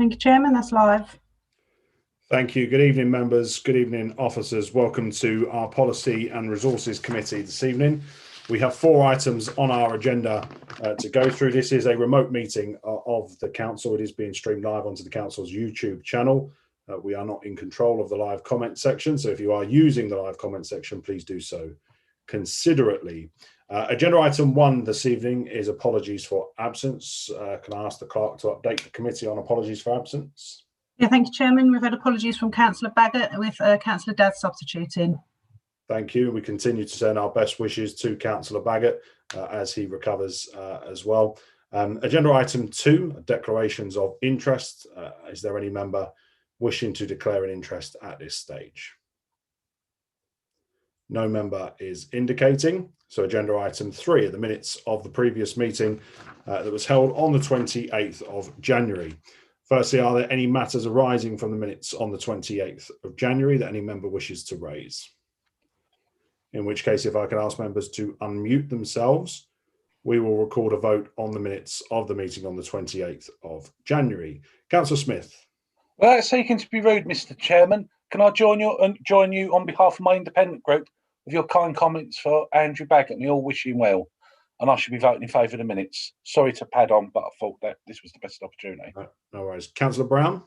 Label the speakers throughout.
Speaker 1: Thank you, Chairman. That's live.
Speaker 2: Thank you. Good evening, members. Good evening, officers. Welcome to our Policy and Resources Committee this evening. We have 4 items on our agenda to go through. This is a remote meeting of the council. It is being streamed live onto the council's YouTube channel. We are not in control of the live comment section, so if you are using the live comment section, please do so considerately. Agenda item 1 this evening is apologies for absence. Can I ask the clerk to update the committee on apologies for absence?
Speaker 1: Yeah, thank you, Chairman. We've had apologies from Councillor Baggott with Councillor Dadd substituting.
Speaker 2: Thank you. We continue to send our best wishes to Councillor Baggott as he recovers as well. Agenda item 2, declarations of interest. Is there any member wishing to declare an interest at this stage? No member is indicating. So agenda item 3 are the minutes of the previous meeting that was held on the 28th of January. Firstly, are there any matters arising from the minutes on the 28th of January that any member wishes to raise? In which case, if I can ask members to unmute themselves, we will record a vote on the minutes of the meeting on the 28th of January. Councillor Smith.
Speaker 3: Without seeking to be rude, Mr. Chairman, can I join you on behalf of my independent group with your kind comments for Andrew Baggott? We all wish him well, and I should be voting in favour of the minutes. Sorry to pad on, but I thought that this was the best opportunity.
Speaker 2: No worries. Councillor Brown.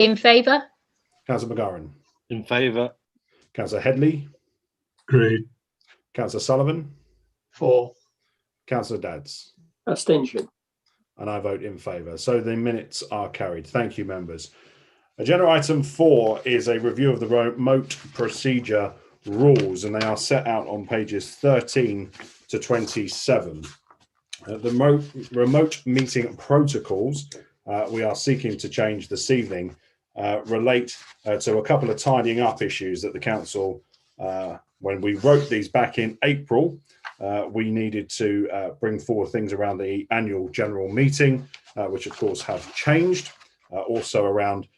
Speaker 4: In favour.
Speaker 2: Councillor McGarren.
Speaker 5: In favour.
Speaker 2: Councillor Headley.
Speaker 6: Agreed.
Speaker 2: Councillor Sullivan.
Speaker 6: For.
Speaker 2: Councillor Dadds.
Speaker 6: Abstention.
Speaker 2: And I vote in favour. So the minutes are carried. Thank you, members. Agenda item 4 is a review of the remote procedure rules, and they are set out on pages 13 to 27. The remote meeting protocols we are seeking to change this evening relate to a couple of tidying up issues that the council, when we wrote these back in April, we needed to bring forward things around the annual general meeting, which of course have changed. Also around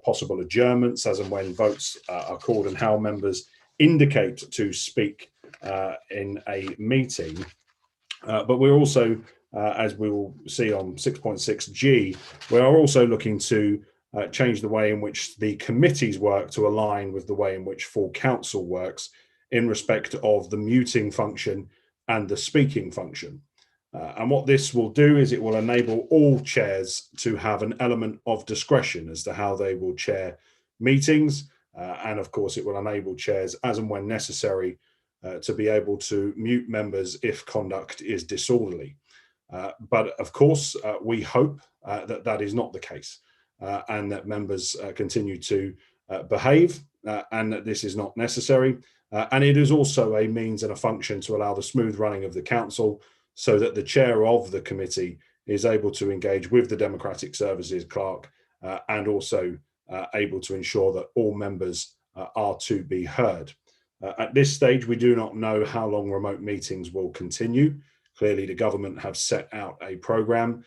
Speaker 2: possible adjournments as and when votes are called and how members indicate to speak in a meeting. But we're also, as we will see on 6.6G, we are also looking to change the way in which the committees work to align with the way in which full council works in respect of the muting function and the speaking function. And what this will do is it will enable all chairs to have an element of discretion as to how they will chair meetings. And of course, it will enable chairs as and when necessary to be able to mute members if conduct is disorderly. But of course, we hope that that is not the case and that members continue to behave and that this is not necessary. And it is also a means and a function to allow the smooth running of the council so that the chair of the committee is able to engage with the Democratic Services clerk and also able to ensure that all members are to be heard. At this stage, we do not know how long remote meetings will continue. Clearly, the government have set out a programme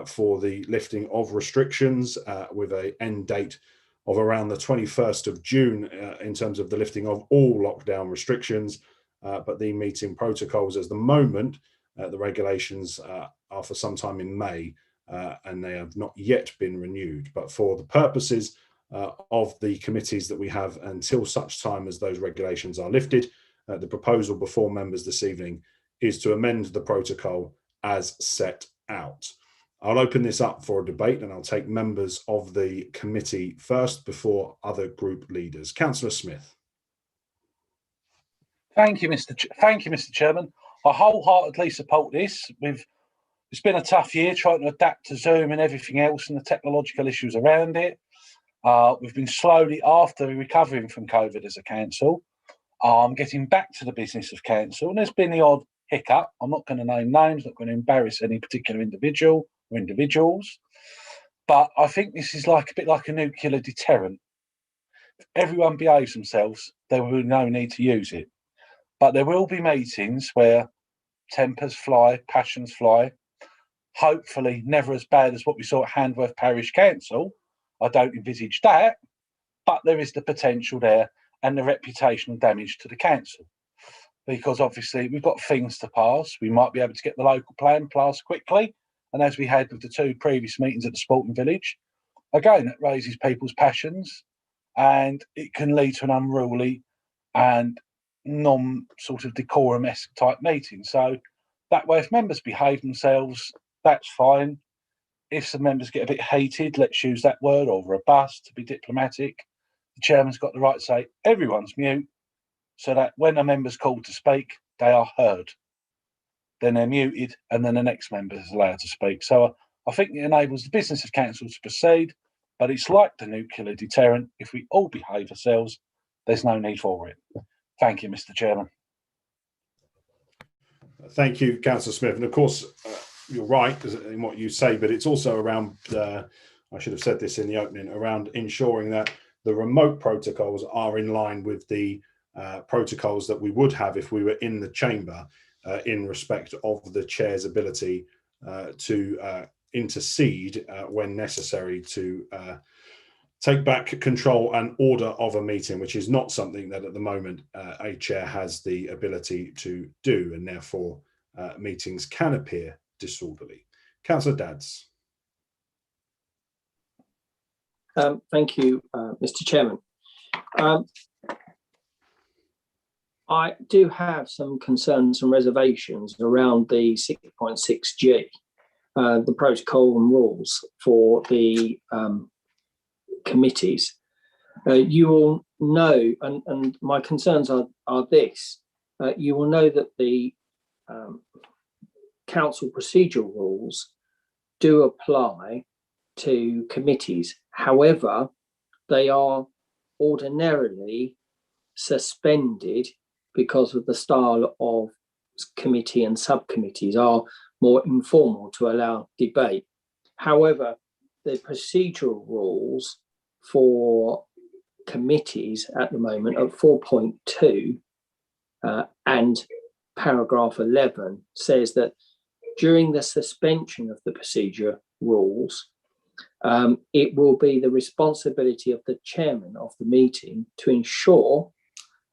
Speaker 2: for the lifting of restrictions with an end date of around the 21st of June in terms of the lifting of all lockdown restrictions. But the meeting protocols at the moment, the regulations are for some time in May and they have not yet been renewed. But for the purposes of the committees that we have until such time as those regulations are lifted, the proposal before members this evening is to amend the protocol as set out. I'll open this up for a debate and I'll take members of the committee first before other group leaders. Councillor Smith.
Speaker 3: Thank you, Mr. Chairman. I wholeheartedly support this. It's been a tough year trying to adapt to Zoom and everything else and the technological issues around it. We've been slowly, after recovering from COVID as a council, getting back to the business of council. And there's been the odd hiccup. I'm not going to name names, not going to embarrass any particular individual or individuals. But I think this is a bit like a nuclear deterrent. If everyone behaves themselves, there will be no need to use it. But there will be meetings where tempers fly, passions fly. Hopefully never as bad as what we saw at Handworth Parish Council. I don't envisage that, but there is the potential there and the reputational damage to the council. Because obviously we've got things to pass. We might be able to get the local plan passed quickly and as we had with the 2 previous meetings at the Sporting Village, again, it raises people's passions, and it can lead to an unruly and non-sort of decorum-esque type meeting. So that way, if members behave themselves, that's fine. If some members get a bit heated, let's use that word, or robust, to be diplomatic, the chairman's got the right to say, everyone's mute, so that when a member's called to speak, they are heard. Then they're muted, and then the next member is allowed to speak. So I think it enables the business of council to proceed, but it's like the nuclear deterrent. If we all behave ourselves, there's no need for it. Thank you, Mr. Chairman.
Speaker 2: Thank you, Councillor Smith. And of course, you're right in what you say, but it's also around, I should have said this in the opening, around ensuring that the remote protocols are in line with the protocols that we would have if we were in the chamber, in respect of the chair's ability to intercede when necessary to take back control and order of a meeting, which is not something that at the moment a chair has the ability to do, and therefore meetings can appear disorderly. Councillor Dadds.
Speaker 6: Thank you, Mr. Chairman. I do have some concerns and reservations around the 6.6G, the protocol and rules for the committees. You will know, and my concerns are this, you will know that the council procedural rules do apply to committees. However, they are ordinarily suspended because of the style of committee, and subcommittees are more informal to allow debate. However, the procedural rules for committees at the moment at 4.2 and paragraph 11 says that during the suspension of the procedure rules, it will be the responsibility of the chairman of the meeting to ensure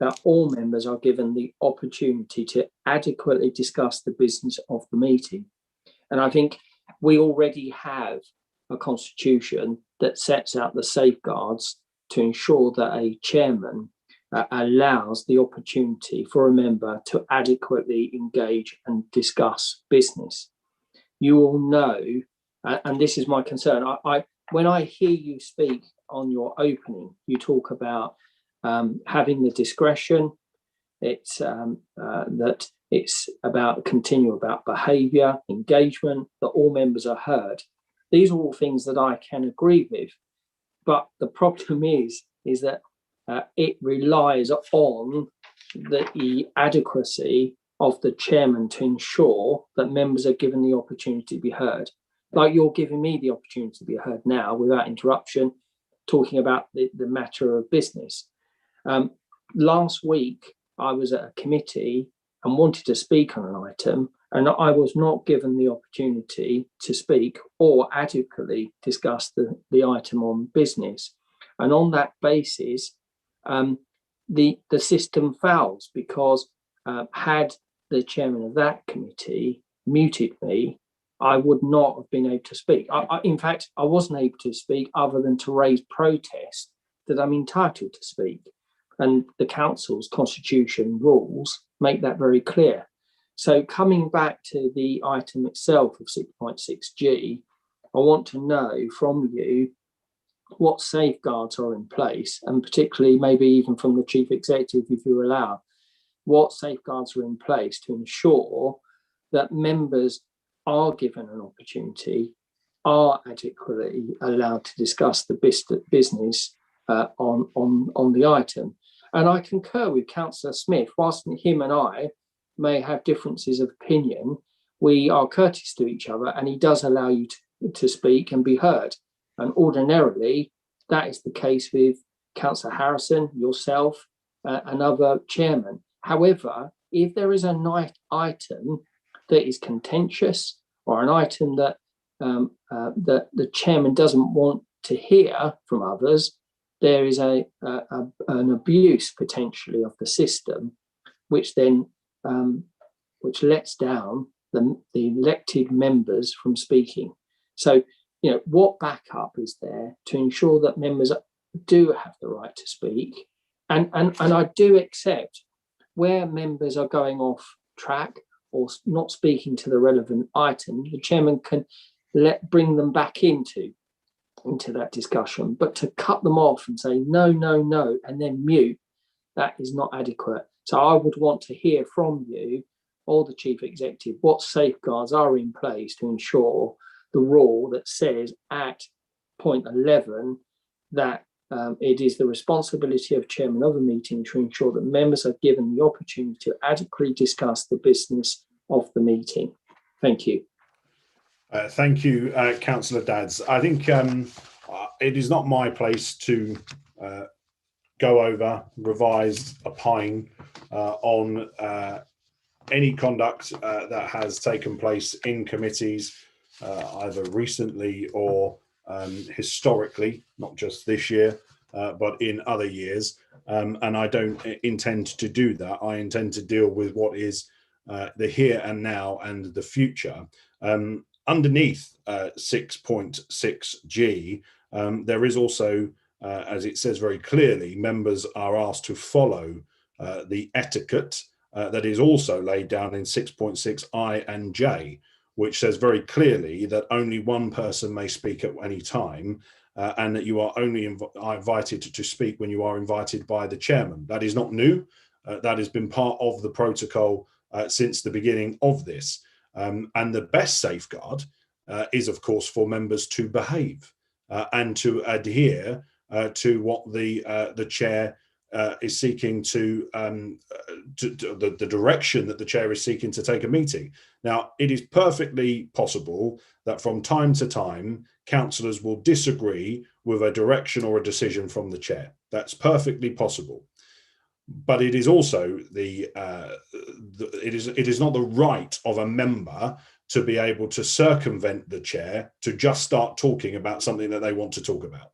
Speaker 6: that all members are given the opportunity to adequately discuss the business of the meeting. And I think we already have a constitution that sets out the safeguards to ensure that a chairman allows the opportunity for a member to adequately engage and discuss business. You will know, and this is my concern, when I hear you speak on your opening, you talk about having the discretion. It's that it's about behaviour, engagement, that all members are heard. These are all things that I can agree with, but the problem is that it relies on the adequacy of the chairman to ensure that members are given the opportunity to be heard. Like you're giving me the opportunity to be heard now without interruption, talking about the matter of business. Last week, I was at a committee and wanted to speak on an item, and I was not given the opportunity to speak or adequately discuss the item on business. And on that basis, the system fails, because had the chairman of that committee muted me, I would not have been able to speak. In fact, I wasn't able to speak other than to raise protest that I'm entitled to speak. And the council's constitution rules make that very clear. So coming back to the item itself of 6.6G, I want to know from you what safeguards are in place, and particularly maybe even from the chief executive, if you allow, what safeguards are in place to ensure that members are given an opportunity, are adequately allowed to discuss the business on the item. And I concur with Councillor Smith. Whilst him and I may have differences of opinion, we are courteous to each other, and he does allow you to speak and be heard. And ordinarily, that is the case with Councillor Harrison, yourself, and other chairmen. However, if there is an item that is contentious, or an item that the chairman doesn't want to hear from others, there is an abuse potentially of the system, which then which lets down the elected members from speaking. So, you know, what backup is there to ensure that members do have the right to speak? And I do accept where members are going off track or not speaking to the relevant item, the chairman can bring them back into that discussion. But to cut them off and say no, no, no, and then mute, that is not adequate. So I would want to hear from you or the chief executive what safeguards are in place to ensure the rule that says at point 11 that it is the responsibility of chairman of a meeting to ensure that members are given the opportunity to adequately discuss the business of the meeting. Thank you.
Speaker 2: Thank you, Councillor Dadds. I think it is not my place to go over, revise, opine on any conduct that has taken place in committees, either recently or historically, not just this year, but in other years. And I don't intend to do that. I intend to deal with what is the here and now and the future. Underneath 6.6G, there is also, as it says very clearly, members are asked to follow the etiquette that is also laid down in 6.6I and J, which says very clearly that only one person may speak at any time, and that you are only invited to speak when you are invited by the chairman. That is not new. That has been part of the protocol since the beginning of this. And the best safeguard is, of course, for members to behave and to adhere to what the chair is seeking to the direction that the chair is seeking to take a meeting. Now, it is perfectly possible that from time to time, councillors will disagree with a direction or a decision from the chair. That's perfectly possible. But it is also it is not the right of a member to be able to circumvent the chair to just start talking about something that they want to talk about.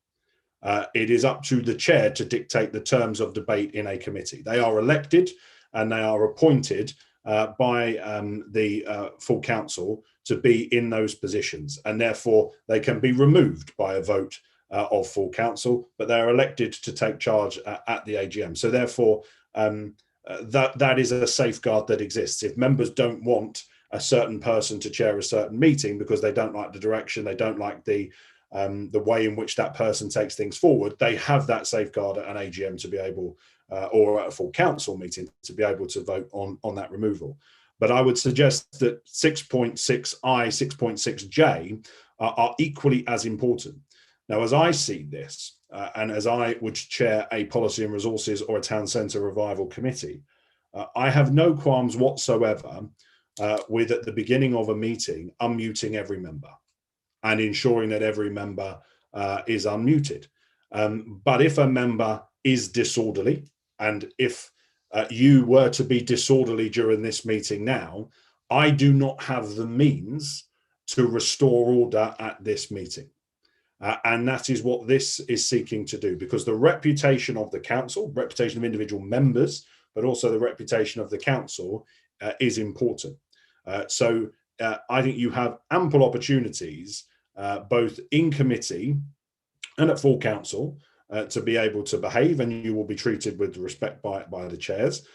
Speaker 2: It is up to the chair to dictate the terms of debate in a committee. They are elected and they are appointed by the full council to be in those positions, and therefore they can be removed by a vote of full council, but they are elected to take charge at the AGM. So therefore, that is a safeguard that exists. If members don't want a certain person to chair a certain meeting because they don't like the direction, they don't like the way in which that person takes things forward, they have that safeguard at an AGM to be able, or at a full council meeting, to be able to vote on that removal. But I would suggest that 6.6I, 6.6J are equally as important. Now, as I see this, and as I would chair a policy and resources or a town centre revival committee, I have no qualms whatsoever with, at the beginning of a meeting, unmuting every member and ensuring that every member is unmuted. But if a member is disorderly, and if you were to be disorderly during this meeting now, I do not have the means to restore order at this meeting. And that is what this is seeking to do, because the reputation of the council, reputation of individual members, but also the reputation of the council is important. So I think you have ample opportunities, both in committee and at full council, to be able to behave, and you will be treated with respect by the chairs.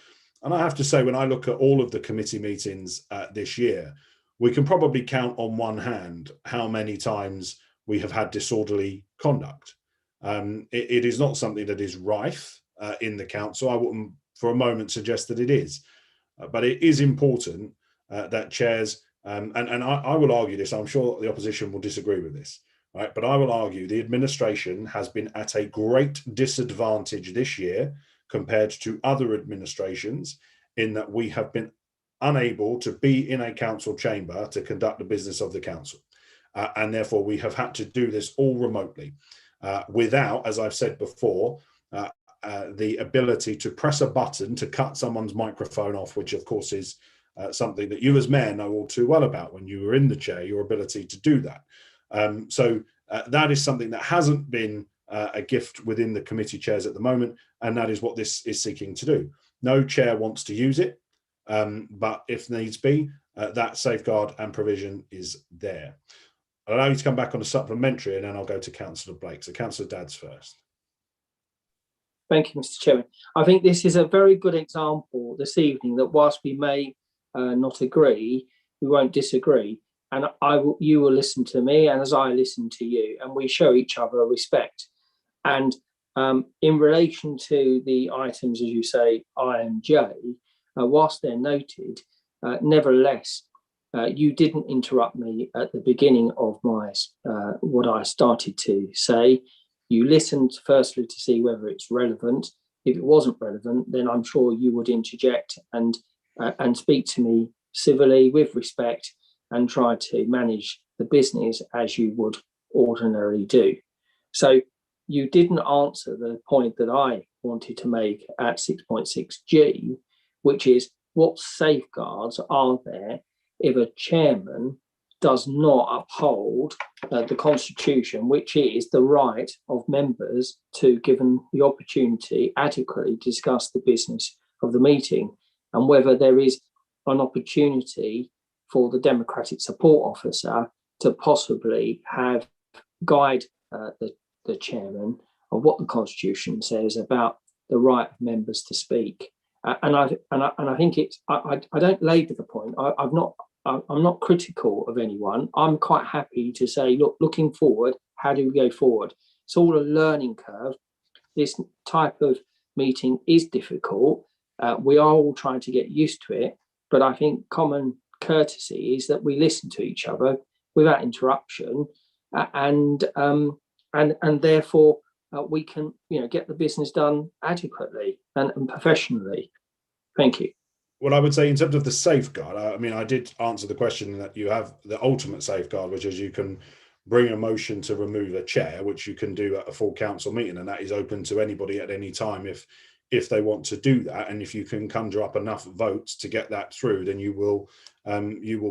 Speaker 2: And I have to say, when I look at all of the committee meetings this year, we can probably count on one hand how many times we have had disorderly conduct. It is not something that is rife in the council. I wouldn't for a moment suggest that it is, but it is important that chairs, and I will argue this, I'm sure the opposition will disagree with this, right? But I will argue the administration has been at a great disadvantage this year compared to other administrations, in that we have been unable to be in a council chamber to conduct the business of the council. And therefore we have had to do this all remotely without, as I've said before, the ability to press a button to cut someone's microphone off, which of course is something that you as mayor know all too well about when you were in the chair, your ability to do that. So that is something that hasn't been a gift within the committee chairs at the moment, and that is what this is seeking to do. No chair wants to use it, but if needs be, that safeguard and provision is there. I'll allow you to come back on a supplementary, and then I'll go to Councillor Blake. So Councillor Dadds first.
Speaker 6: Thank you, Mr. Chairman. I think this is a very good example this evening that whilst we may not agree, we won't disagree. And you will listen to me, and as I listen to you, and we show each other respect. And in relation to the items, as you say, I and J, whilst they're noted, nevertheless, you didn't interrupt me at the beginning of my what I started to say. You listened firstly to see whether it's relevant. If it wasn't relevant, then I'm sure you would interject and speak to me civilly, with respect, and try to manage the business as you would ordinarily do. So you didn't answer the point that I wanted to make at 6.6G, which is what safeguards are there if a chairman does not uphold the Constitution, which is the right of members to, given the opportunity, adequately discuss the business of the meeting, and whether there is an opportunity for the democratic support officer to possibly have guide the chairman of what the Constitution says about the right of members to speak. And I think it's I don't labour the point. I'm not critical of anyone. I'm quite happy to say, look, looking forward, how do we go forward? It's all a learning curve. This type of meeting is difficult. We are all trying to get used to it, but I think common courtesy is that we listen to each other without interruption, and therefore we can, get the business done adequately and professionally. Thank you.
Speaker 2: Well, I would say in terms of the safeguard, I mean, I did answer the question that you have the ultimate safeguard, which is you can bring a motion to remove a chair, which you can do at a full council meeting, and that is open to anybody at any time if they want to do that. And if you can conjure up enough votes to get that through, then you will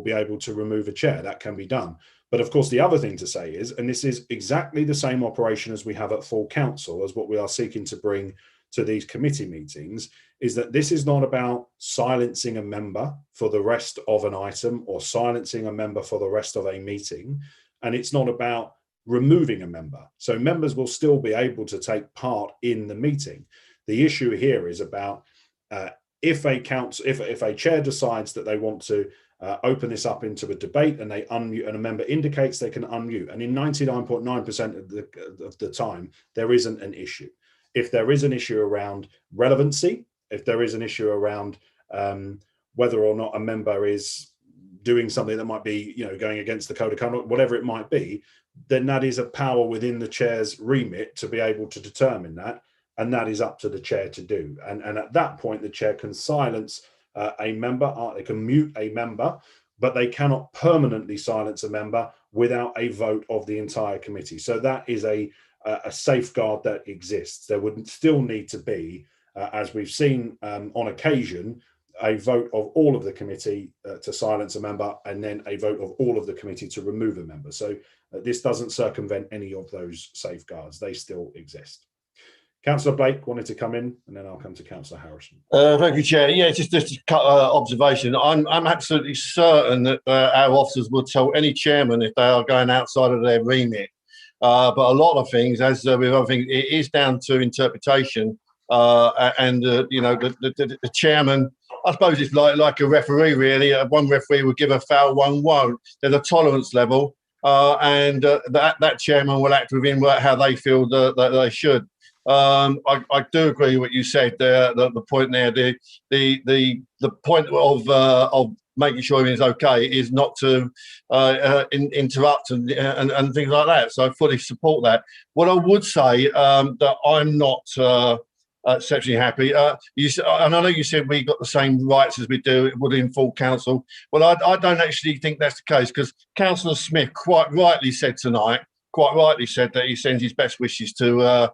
Speaker 2: be able to remove a chair. That can be done. But of course, the other thing to say is, and this is exactly the same operation as we have at full council, as what we are seeking to bring to these committee meetings, is that this is not about silencing a member for the rest of an item or silencing a member for the rest of a meeting. And it's not about removing a member. So members will still be able to take part in the meeting. The issue here is about if a chair decides that they want to open this up into a debate and they unmute, and a member indicates they can unmute, and in 99.9% of the time there isn't an issue. If there is an issue around relevancy, if there is an issue around whether or not a member is doing something that might be, going against the code of conduct, whatever it might be, then that is a power within the chair's remit to be able to determine that, and that is up to the chair to do. And at that point, the chair can silence a member, they can mute a member, but they cannot permanently silence a member without a vote of the entire committee. So that is a safeguard that exists. There would still need to be, as we've seen on occasion, a vote of all of the committee to silence a member, and then a vote of all of the committee to remove a member. So this doesn't circumvent any of those safeguards. They still exist. Councillor Blake wanted to come in, and then I'll come to Councillor Harrison.
Speaker 5: Thank you, Chair. Yeah, just a observation. I'm absolutely certain that our officers will tell any chairman if they are going outside of their remit. But a lot of things, as with other things, it is down to interpretation. And the chairman, I suppose it's like a referee, really. One referee will give a foul, one won't. There's a tolerance level, and that chairman will act within how they feel that they should. I do agree with what you said there. The point there, the point of making sure everything's okay is not to interrupt and things like that. So I fully support that. What I would say that I'm not exceptionally happy. And I know you said we got the same rights as we do within full council. Well, I don't actually think that's the case, because Councillor Smith quite rightly said that he sends his best wishes to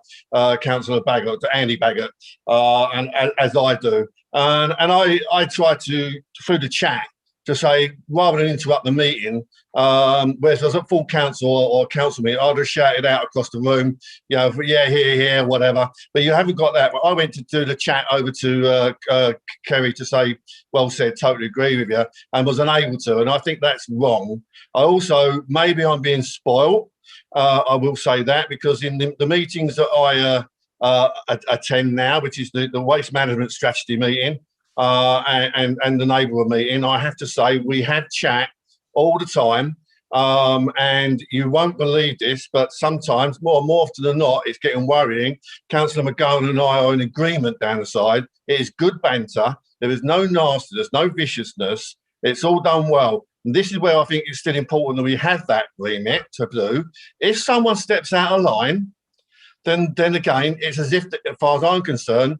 Speaker 5: Councillor Baggott, to Andy Baggott, and as I do. And I try to, through the chat, to say, rather than interrupt the meeting, whereas I was at full council or council meeting, I'd have shouted out across the room, you know, yeah, here, whatever. But you haven't got that. I went to do the chat over to Kerry to say, well said, totally agree with you, and was unable to. And I think that's wrong. I also, maybe I'm being spoiled. I will say that, because in the meetings that I attend now, which is the waste management strategy meeting, and the neighbourhood meeting, I have to say we have chat all the time, and you won't believe this, but sometimes, more often than not, it's getting worrying. Councillor McGowan and I are in agreement down the side. It is good banter. There is no nastiness, no viciousness. It's all done well. And this is where I think it's still important that we have that remit to do. If someone steps out of line, then again, it's as if, as far as I'm concerned,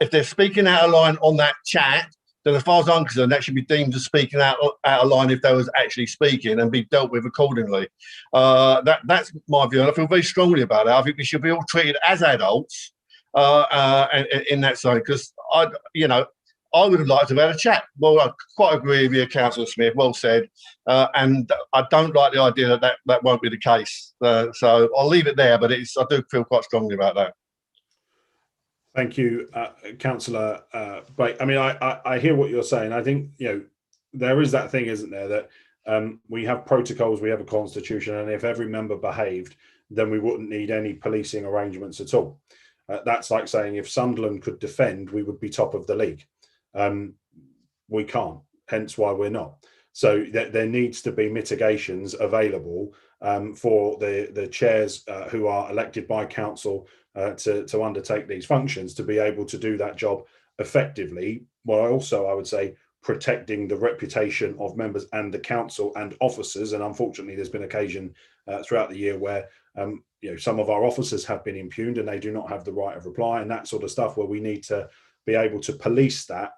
Speaker 5: if they're speaking out of line on that chat, then as far as I'm concerned, that should be deemed as speaking out of line if they was actually speaking, and be dealt with accordingly. That's my view, and I feel very strongly about it. I think we should be all treated as adults in that side, because I would have liked to have had a chat. Well, I quite agree with you, Councillor Smith, well said. And I don't like the idea that won't be the case. So I'll leave it there, but I do feel quite strongly about that.
Speaker 2: Thank you, Councillor Blake. I mean, I hear what you're saying. I think, there is that thing, isn't there, that we have protocols, we have a constitution, and if every member behaved, then we wouldn't need any policing arrangements at all. That's like saying if Sunderland could defend, we would be top of the league. We can't, hence why we're not. So there needs to be mitigations available for the chairs who are elected by council to undertake these functions, to be able to do that job effectively, while also, I would say, protecting the reputation of members and the council and officers. And unfortunately, there's been occasion throughout the year where some of our officers have been impugned and they do not have the right of reply, and that sort of stuff, where we need to be able to police that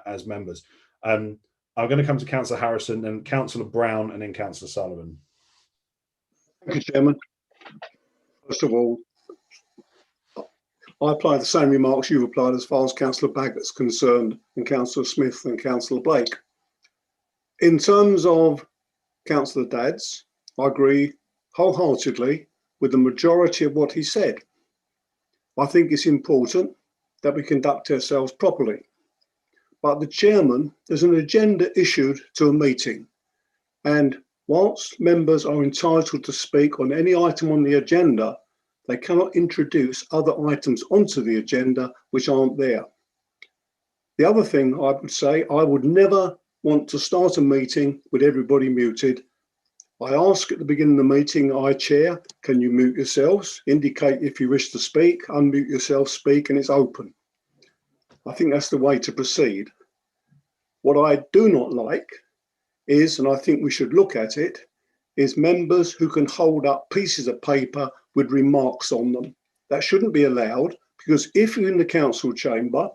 Speaker 2: as members. I'm going to come to Councillor Harrison, and Councillor Brown, and then Councillor Sullivan.
Speaker 7: Thank you, Chairman. First of all, I apply the same remarks you've applied as far as Councillor Baggett's concerned, and Councillor Smith and Councillor Blake. In terms of Councillor Dadds, I agree wholeheartedly with the majority of what he said. I think it's important that we conduct ourselves properly. But the chairman, there's an agenda issued to a meeting, and whilst members are entitled to speak on any item on the agenda, they cannot introduce other items onto the agenda which aren't there. The other thing I would say, I would never want to start a meeting with everybody muted. I ask at the beginning of the meeting, I chair, can you mute yourselves? Indicate if you wish to speak, unmute yourself, speak, and it's open. I think that's the way to proceed. What I do not like is, and I think we should look at it, is members who can hold up pieces of paper with remarks on them. That shouldn't be allowed, because if you're in the council chamber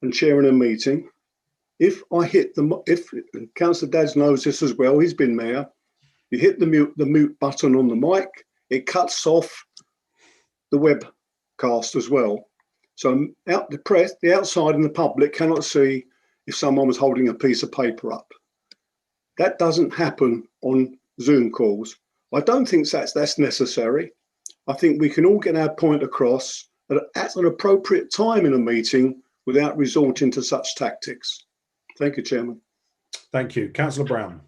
Speaker 7: and chairing a meeting, if Councillor Dadds knows this as well, he's been mayor, you hit the mute button on the mic, it cuts off the webcast as well. So the press, the outside and the public cannot see if someone was holding a piece of paper up. That doesn't happen on Zoom calls. I don't think that's necessary. I think we can all get our point across at an appropriate time in a meeting without resorting to such tactics. Thank you, Chairman.
Speaker 2: Thank you. Councillor Brown.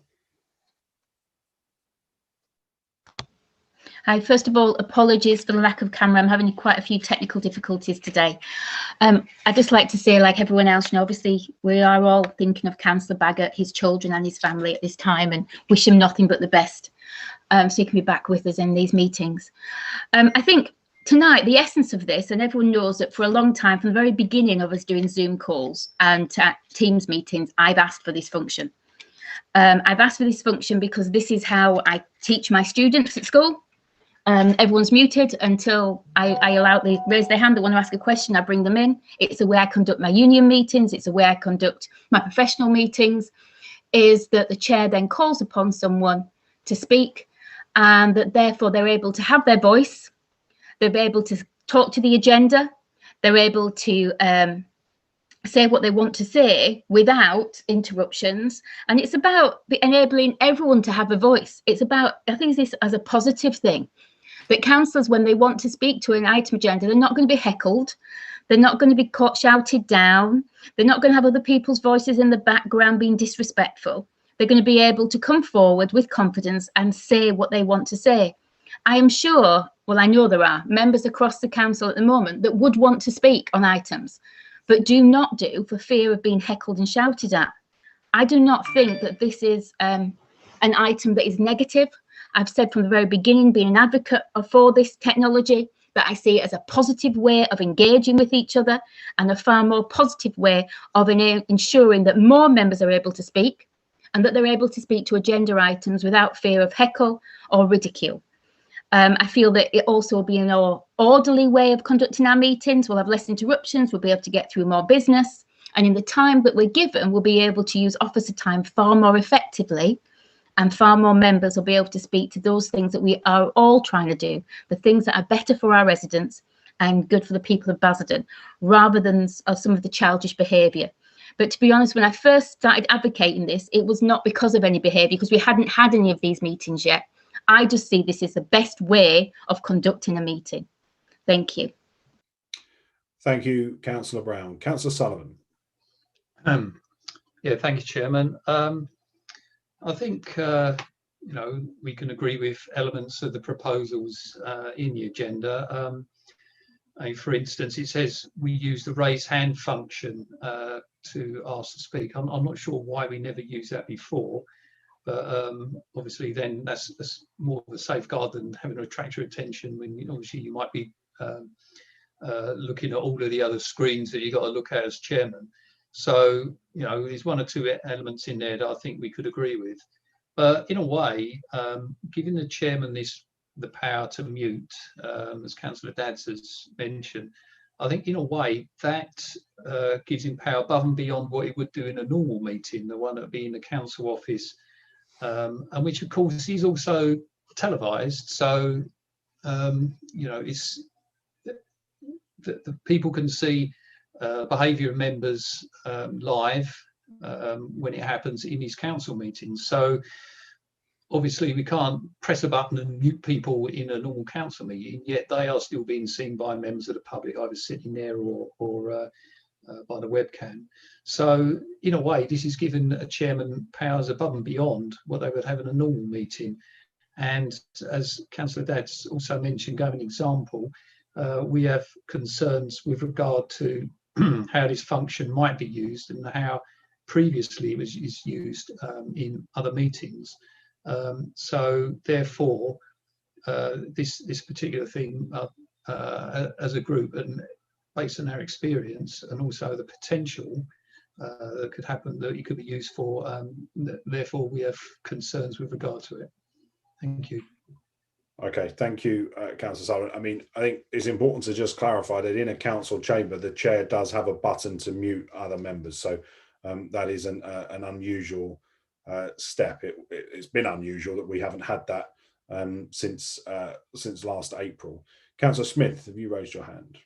Speaker 4: Hi, first of all, apologies for the lack of camera. I'm having quite a few technical difficulties today. I'd just like to say, like everyone else, obviously we are all thinking of Councillor Baggett, his children and his family at this time, and wish him nothing but the best, so he can be back with us in these meetings. I think tonight, the essence of this, and everyone knows that for a long time, from the very beginning of us doing Zoom calls and Teams meetings, I've asked for this function. I've asked for this function because this is how I teach my students at school. Everyone's muted until I allow them to raise their hand. They want to ask a question, I bring them in. It's the way I conduct my union meetings. It's the way I conduct my professional meetings, is that the chair then calls upon someone to speak, and that therefore they're able to have their voice. They're able to talk to the agenda. They're able to say what they want to say without interruptions. And it's about enabling everyone to have a voice. It's about, I think this as a positive thing, that councillors, when they want to speak to an item agenda, they're not going to be heckled. They're not going to be shouted down. They're not going to have other people's voices in the background being disrespectful. They're going to be able to come forward with confidence and say what they want to say. I am sure, well, I know there are members across the council at the moment that would want to speak on items, but do not do for fear of being heckled and shouted at. I do not think that this is an item that is negative. I've said from the very beginning, being an advocate for this technology, that I see it as a positive way of engaging with each other and a far more positive way of ensuring that more members are able to speak and that they're able to speak to agenda items without fear of heckle or ridicule. I feel that it also will be an orderly way of conducting our meetings. We'll have less interruptions. We'll be able to get through more business. And in the time that we're given, we'll be able to use officer time far more effectively, and far more members will be able to speak to those things that we are all trying to do, the things that are better for our residents and good for the people of Basildon, rather than some of the childish behaviour. But to be honest, when I first started advocating this, it was not because of any behaviour, because we hadn't had any of these meetings yet. I just see this as the best way of conducting a meeting. Thank you.
Speaker 2: Thank you, Councillor Brown. Councillor Sullivan.
Speaker 8: Yeah, thank you, Chairman. I think we can agree with elements of the proposals in the agenda. For instance, it says we use the raise hand function to ask to speak. I'm not sure why we never used that before, but obviously then that's more of a safeguard than having to attract your attention when obviously you might be looking at all of the other screens that you've got to look at as chairman. So, there's one or two elements in there that I think we could agree with. But in a way, giving the chairman the power to mute, as Councillor Dadds has mentioned, I think in a way that gives him power above and beyond what he would do in a normal meeting, the one that would be in the council office, and which of course is also televised. So, it's the people can see behaviour of members live when it happens in his council meetings. So obviously we can't press a button and mute people in a normal council meeting, yet they are still being seen by members of the public, either sitting there or by the webcam. So in a way, this is giving a chairman powers above and beyond what they would have in a normal meeting. And as Councillor Dadds also mentioned, gave an example, we have concerns with regard to how this function might be used and how previously it was used in other meetings. So therefore, this particular thing as a group, and based on our experience and also the potential that could happen that it could be used for, therefore we have concerns with regard to it. Thank you.
Speaker 2: Okay, thank you, Councillor Sullivan. I mean, I think it's important to just clarify that in a council chamber, the chair does have a button to mute other members. So that is an unusual step. It's been unusual that we haven't had that since last April. Councillor Smith, have you raised your hand?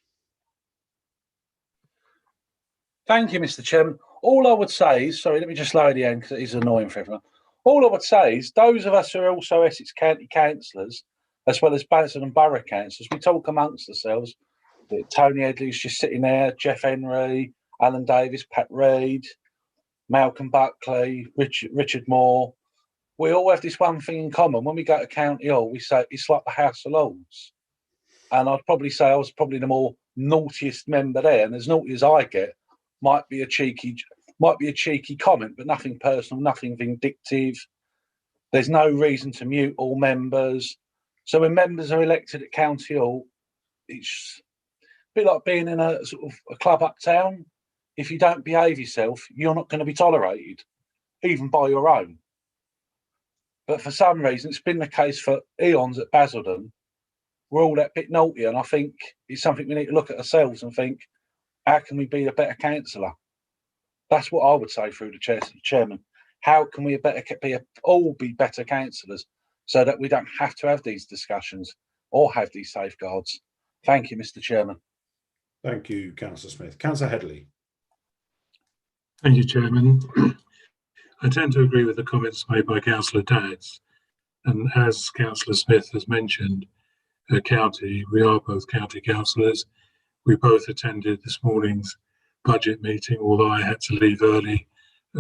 Speaker 3: Thank you, Mr. Chairman. All I would say is, sorry, let me just lower the end because it is annoying for everyone. All I would say is those of us who are also Essex County councillors, as well as Basildon Borough councillors, we talk amongst ourselves. Tony Headley's just sitting there, Jeff Henry, Alan Davis, Pat Reid, Malcolm Buckley, Richard Moore. We all have this one thing in common. When we go to County Hall, we say it's like the House of Lords. And I'd probably say I was probably the more naughtiest member there. And as naughty as I get, might be a cheeky comment, but nothing personal, nothing vindictive. There's no reason to mute all members. So when members are elected at County Hall, it's a bit like being in a sort of a club uptown. If you don't behave yourself, you're not going to be tolerated, even by your own. But for some reason, it's been the case for eons at Basildon. We're all that bit naughty, and I think it's something we need to look at ourselves and think, how can we be a better councillor? That's what I would say through the chairman. How can we all be better councillors so that we don't have to have these discussions or have these safeguards? Thank you, Mr. Chairman.
Speaker 2: Thank you, Councillor Smith. Councillor Headley.
Speaker 9: Thank you, Chairman. I tend to agree with the comments made by Councillor Dadds. And as Councillor Smith has mentioned, we are both county councillors. We both attended this morning's budget meeting, although I had to leave early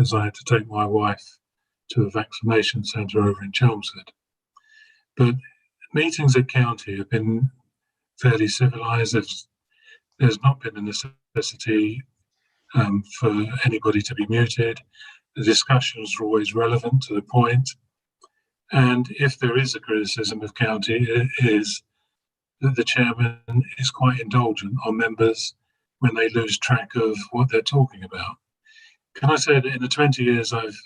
Speaker 9: as I had to take my wife to a vaccination centre over in Chelmsford. But meetings at county have been fairly civilised. There's not been a necessity for anybody to be muted. The discussions are always relevant to the point. And if there is a criticism of county, it is that the chairman is quite indulgent on members when they lose track of what they're talking about. Can I say that in the 20 years I've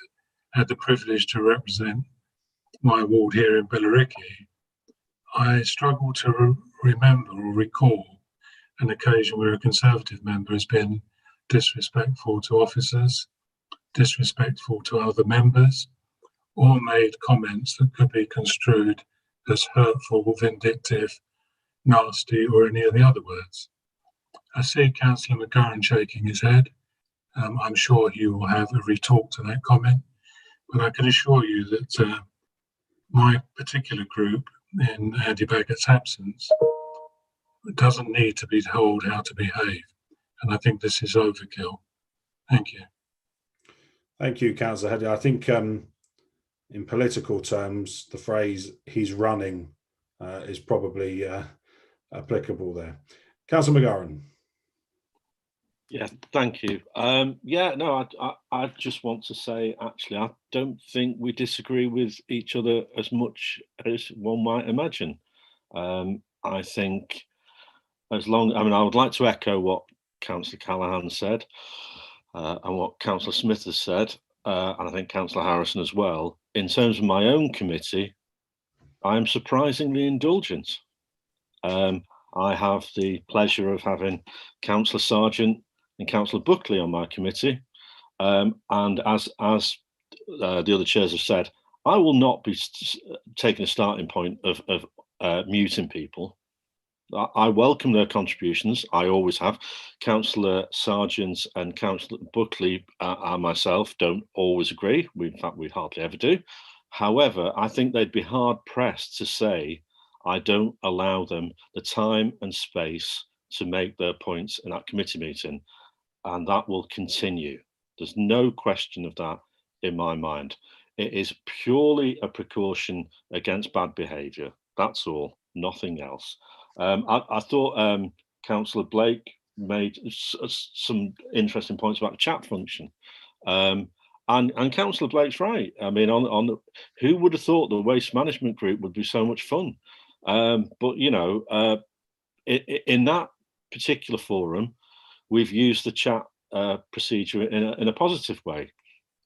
Speaker 9: had the privilege to represent my ward here in Billericay, I struggle to remember or recall an occasion where a Conservative member has been disrespectful to officers, disrespectful to other members, or made comments that could be construed as hurtful, vindictive, nasty, or any of the other words. I see Councillor McGurran shaking his head. I'm sure he will have a retort to that comment, but I can assure you that my particular group, in Andy Baggett's absence, doesn't need to be told how to behave, and I think this is overkill. Thank you.
Speaker 2: Thank you, Councillor Headley. I think in political terms, the phrase "he's running" is probably applicable there. Councillor McGurran.
Speaker 10: Yeah, thank you. I just want to say, actually, I don't think we disagree with each other as much as one might imagine. I think I would like to echo what Councillor Callaghan said and what Councillor Smith has said, and I think Councillor Harrison as well. In terms of my own committee, I am surprisingly indulgent. I have the pleasure of having Councillor Sargent and Councillor Buckley on my committee, and as the other chairs have said, I will not be taking a starting point of muting people. I welcome their contributions. I always have. Councillor Sargent and Councillor Buckley and myself don't always agree. In fact, we hardly ever do. However, I think they'd be hard pressed to say I don't allow them the time and space to make their points in that committee meeting, and that will continue. There's no question of that in my mind. It is purely a precaution against bad behaviour. That's all, nothing else. I thought Councillor Blake made some interesting points about the chat function. And Councillor Blake's right. I mean, who would have thought the waste management group would be so much fun? But you know, in that particular forum, we've used the chat procedure in a positive way,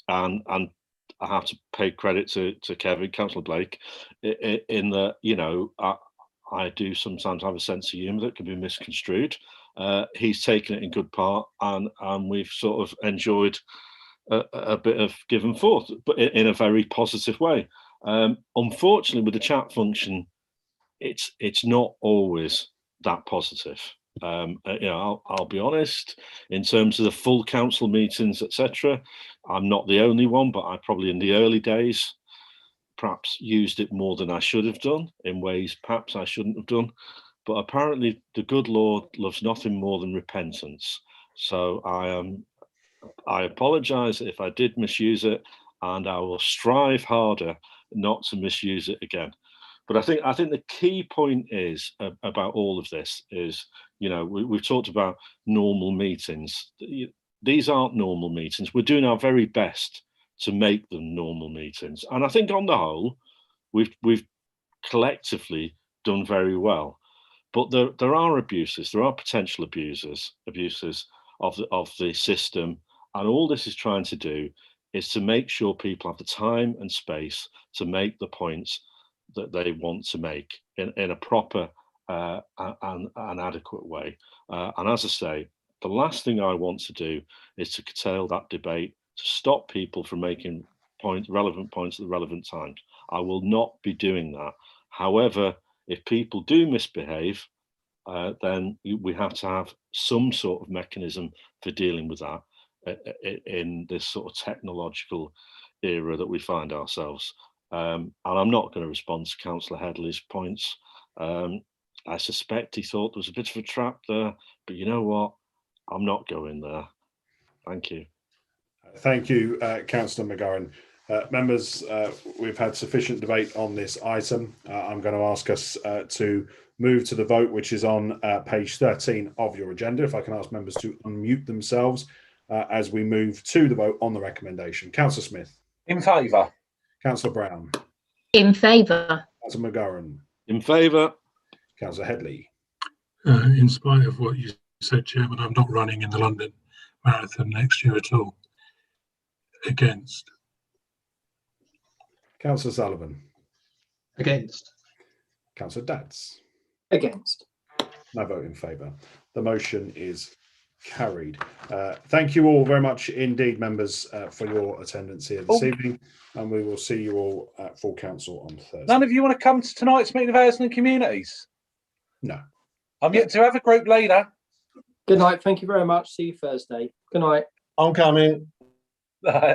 Speaker 10: and I have to pay credit to Kevin, Councillor Blake, in that, you know, I do sometimes have a sense of humour that can be misconstrued. He's taken it in good part, and we've sort of enjoyed a bit of give and forth, but in a very positive way. Unfortunately, with the chat function, it's not always that positive. You know, I'll be honest, in terms of the full council meetings, etc., I'm not the only one, but I probably in the early days perhaps used it more than I should have done in ways perhaps I shouldn't have done. But apparently the good Lord loves nothing more than repentance. So I apologise if I did misuse it, and I will strive harder not to misuse it again. But I think the key point is about all of this is, you know, we've talked about normal meetings. These aren't normal meetings. We're doing our very best to make them normal meetings. And I think on the whole, we've collectively done very well. But there are abuses, there are potential abuses of the system. And all this is trying to do is to make sure people have the time and space to make the points that they want to make in a proper and adequate way. And as I say, the last thing I want to do is to curtail that debate, to stop people from making relevant points at the relevant times. I will not be doing that. However, if people do misbehave, then we have to have some sort of mechanism for dealing with that. in this sort of technological era that we find ourselves. And I'm not going to respond to Councillor Headley's points. I suspect he thought there was a bit of a trap there, but you know what? I'm not going there. Thank you.
Speaker 2: Thank you, Councillor McGurran. Members, we've had sufficient debate on this item. I'm going to ask us to move to the vote, which is on page 13 of your agenda. If I can ask members to unmute themselves as we move to the vote on the recommendation. Councillor Smith.
Speaker 3: In favour.
Speaker 2: Councillor Brown.
Speaker 4: In favour.
Speaker 2: Councillor McGurran.
Speaker 10: In favour.
Speaker 2: Councillor Headley.
Speaker 9: In spite of what you said, Chairman, I'm not running in the London Marathon next year at all. Against.
Speaker 2: Councillor Sullivan.
Speaker 8: Against.
Speaker 2: Councillor Dadds.
Speaker 6: Against.
Speaker 2: No vote in favour. The motion is carried. Thank you all very much indeed, members, for your attendance here this evening, and we will see you all at full council on Thursday.
Speaker 3: None of you want to come to tonight's meeting of Housing and Communities?
Speaker 2: No.
Speaker 3: I'm yet to have a group leader.
Speaker 6: Good night. Thank you very much. See you Thursday. Good night.
Speaker 5: I'm coming.